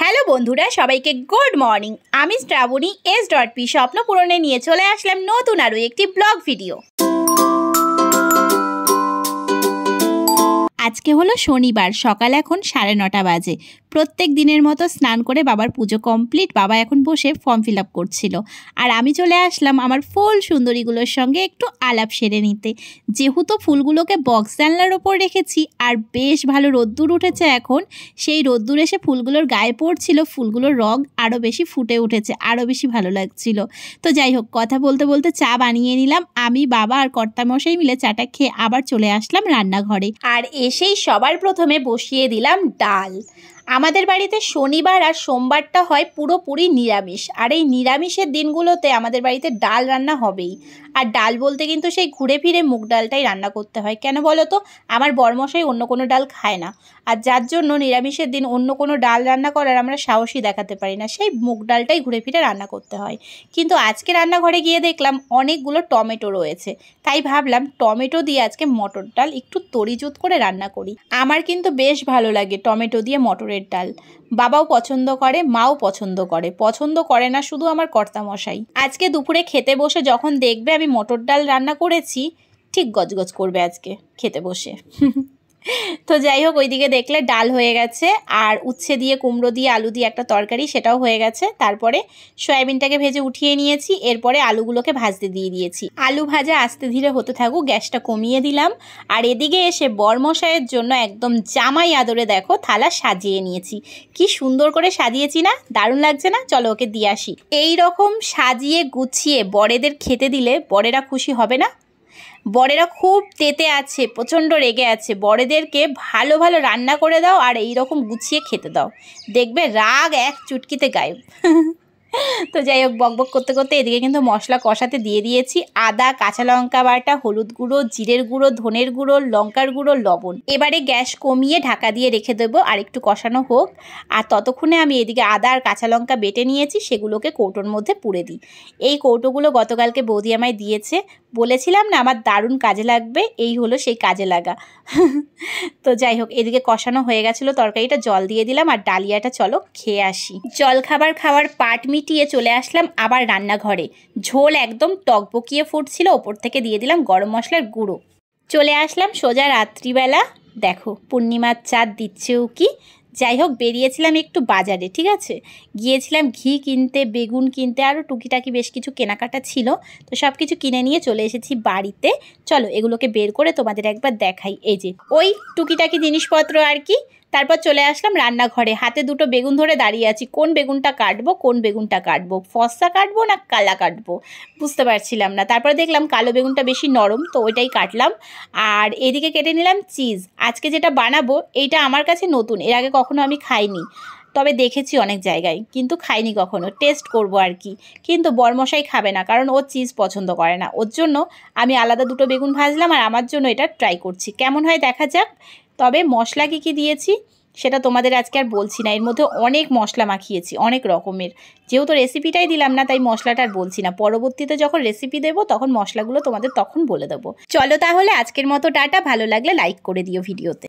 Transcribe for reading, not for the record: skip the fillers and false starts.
Hello বন্ধুরা, সবাইকে good morning. আমি শ্রাবণী S.P স্বপ্ন পূরণে নিয়ে চলে আসলাম নতুন আরও একটি ব্লগ ভিডিও। আজকে হলো শনিবার, সকাল এখন 9:30 বাজে। প্রত্যেক দিনের মতো স্নান করে বাবার পুজো কমপ্লিট। বাবা এখন বসে ফর্ম ফিল আপ করছিল, আর আমি চলে আসলাম আমার ফুল সুন্দরীগুলোর সঙ্গে একটু আলাপ সেরে নিতে। যেহেতু ফুলগুলোকে বক্স জানলার ওপর রেখেছি আর বেশ ভালো রোদ্দুর উঠেছে এখন, সেই রোদ্দুর এসে ফুলগুলোর গায়ে পড়ছিল, ফুলগুলোর রং আরও বেশি ফুটে উঠেছে, আরও বেশি ভালো লাগছিল। তো যাই হোক, কথা বলতে বলতে চা বানিয়ে নিলাম। আমি, বাবা আর কর্তামশাই মিলে চাটা খেয়ে আবার চলে আসলাম রান্নাঘরে। আর এসেই সবার প্রথমে বসিয়ে দিলাম ডাল। আমাদের বাড়িতে শনিবার আর সোমবারটা হয় পুরোপুরি নিরামিষ, আর এই নিরামিষের দিনগুলোতে আমাদের বাড়িতে ডাল রান্না হবেই। আর ডাল বলতে কিন্তু সেই ঘুরে ফিরে মুগ ডালটাই রান্না করতে হয়। কেন বলো তো? আমার বরমশাই অন্য কোনো ডাল খায় না, আর যার জন্য নিরামিষের দিন অন্য কোনো ডাল রান্না করার আমরা সাহসই দেখাতে পারি না, সেই মুগ ডালটাই ঘুরে ফিরে রান্না করতে হয়। কিন্তু আজকে রান্নাঘরে গিয়ে দেখলাম অনেকগুলো টমেটো রয়েছে, তাই ভাবলাম টমেটো দিয়ে আজকে মটর ডাল একটু তরিজুত করে রান্না করি। আমার কিন্তু বেশ ভালো লাগে টমেটো দিয়ে মটরের ডাল। বাবাও পছন্দ করে, মাও পছন্দ করে। পছন্দ করে না শুধু আমার কর্তামশাই। আজকে দুপুরে খেতে বসে যখন দেখবে আমি মটর ডাল রান্না করেছি, ঠিক গজগজ করবে আজকে খেতে বসে। তো যাই হোক, ওইদিকে দেখলে ডাল হয়ে গেছে, আর উচ্ছে দিয়ে কুমড়ো দিয়ে আলু দিয়ে একটা তরকারি, সেটাও হয়ে গেছে। তারপরে সয়াবিনটাকে ভেজে উঠিয়ে নিয়েছি, এরপরে আলুগুলোকে ভাজতে দিয়ে দিয়েছি। আলু ভাজা আস্তে ধীরে হতে থাকুক, গ্যাসটা কমিয়ে দিলাম। আর এদিকে এসে বরমশাইয়ের জন্য একদম জামাই আদরে দেখো থালা সাজিয়ে নিয়েছি। কি সুন্দর করে সাজিয়েছি না? দারুণ লাগছে না? চলো ওকে দিয়ে আসি। এই রকম সাজিয়ে গুছিয়ে বরেদের খেতে দিলে বরেরা খুশি হবে না? বরেরা খুব তেতে আছে, প্রচণ্ড রেগে আছে। বরেদেরকে ভালো ভালো রান্না করে দাও আর এই রকম গুছিয়ে খেতে দাও, দেখবে রাগ এক চুটকিতে গায়েব। তো যাই হোক, বকবক করতে করতে এদিকে কিন্তু মশলা কষাতে দিয়ে দিয়েছি। আদা, কাঁচা লঙ্কা বাটা, হলুদ গুঁড়ো, জিরের গুঁড়ো, ধনের গুঁড়ো, লঙ্কার গুঁড়ো, লবণ। এবারে গ্যাস কমিয়ে ঢাকা দিয়ে রেখে দেবো আর একটু কষানো হোক। আর ততক্ষণে আমি এদিকে আদা আর কাঁচা লঙ্কা বেটে নিয়েছি, সেগুলোকে কৌটোর মধ্যে পুরে দিই। এই কৌটোগুলো গতকালকে বৌদি আমায় দিয়েছে, বলেছিলাম না আমার দারুণ কাজে লাগবে, এই হলো সেই কাজে লাগা। তো যাই হোক, এদিকে কষানো হয়ে গেছিলো তরকারিটা, জল দিয়ে দিলাম। আর ডালিয়াটা চলো খেয়ে আসি। জল খাবার পাট মিটিয়ে চলে আসলাম আবার রান্নাঘরে। ঝোল একদম টকবকিয়ে ফুটছিল, ওপর থেকে দিয়ে দিলাম গরম মশলার গুঁড়ো। চলে আসলাম সোজা রাত্রিবেলা। দেখো পূর্ণিমার চাঁদ দিচ্ছেও কি। যাই হোক, বেরিয়েছিলাম একটু বাজারে, ঠিক আছে, গিয়েছিলাম ঘি কিনতে, বেগুন কিনতে, আরও টুকিটাকি বেশ কিছু কেনাকাটা ছিল। তো সব কিছু কিনে নিয়ে চলে এসেছি বাড়িতে। চলো এগুলোকে বের করে তোমাদের একবার দেখাই। এই যে ওই টুকিটাকি জিনিসপত্র আর কি। তারপর চলে আসলাম রান্নাঘরে, হাতে দুটো বেগুন ধরে দাঁড়িয়ে আছি। কোন বেগুনটা কাটবো, ফর্সা কাটবো না কালা কাটবো, বুঝতে পারছিলাম না। তারপরে দেখলাম কালো বেগুনটা বেশি নরম, তো ওইটাই কাটলাম। আর এদিকে কেটে নিলাম চিজ। আজকে যেটা বানাবো এইটা আমার কাছে নতুন, এর আগে কখনো আমি খাইনি, তবে দেখেছি অনেক জায়গায়, কিন্তু খাইনি কখনো। টেস্ট করব আর কি। কিন্তু বরমশাই খাবে না, কারণ ও চিজ পছন্দ করে না। ওর জন্য আমি আলাদা দুটো বেগুন ভাজলাম, আর আমার জন্য এটা ট্রাই করছি, কেমন হয় দেখা যাক। তবে মশলা কী দিয়েছি সেটা তোমাদের আজকে আর বলছি না। এর মধ্যে অনেক মশলা মাখিয়েছি, অনেক রকমের। যেহেতু রেসিপিটাই দিলাম না, তাই মশলাটা আর বলছি না। পরবর্তীতে যখন রেসিপি দেবো তখন মশলাগুলো তোমাদের তখন বলে দেবো। চলো তাহলে আজকের মতো টাটা। ভালো লাগলে লাইক করে দিও ভিডিওতে।